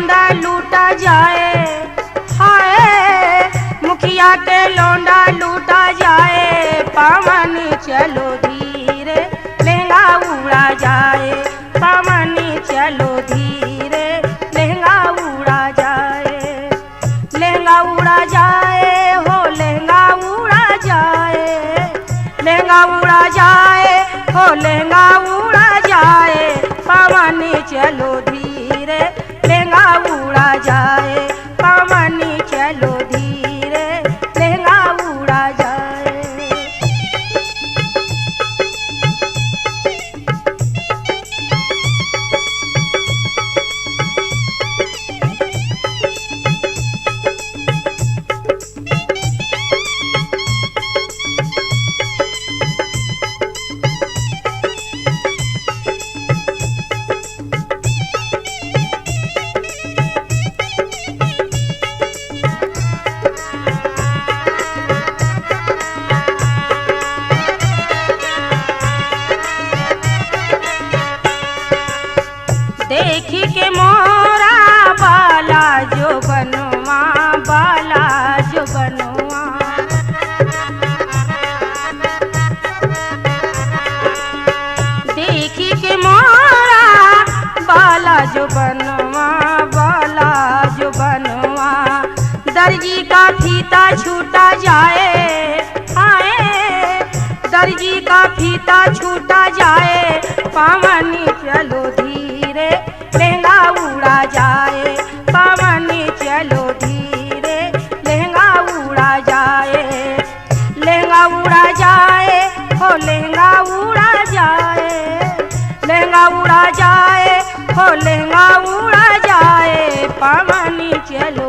लौंडा लूटा जाए, हाय मुखिया के लौंडा लूटा जाए। पवनी चलो धीरे लहंगा उड़ा जाए, पवनी चलो धीरे लहंगा उड़ा जाए। लहंगा उड़ा जाए हो लहंगा उड़ा जाए, लहंगा उड़ा जाए हो लहंगा उड़ा जाए। पवनी चलो धीरे लहंगा उड़ा जाए, पवनी चलो धीरे लहंगा उड़ा जाए। देखी के मोरा बाला जो बनवा, बाला जो बनवा। देखी के मोरा बाला जो बनवा, बाला जो बनवा। दर्जी का फीता छूटा जाए, हाय दर्जी का फीता छूटा जाए। पवनी चलो धीरे लहंगा उड़ा जाए, पवनी चलो धीरे लहंगा उड़ा जाए। लहंगा उड़ा जाए हो लहंगा उड़ा जाए, लहंगा उड़ा जाए हो लहंगा उड़ा जाए। पवनी चलो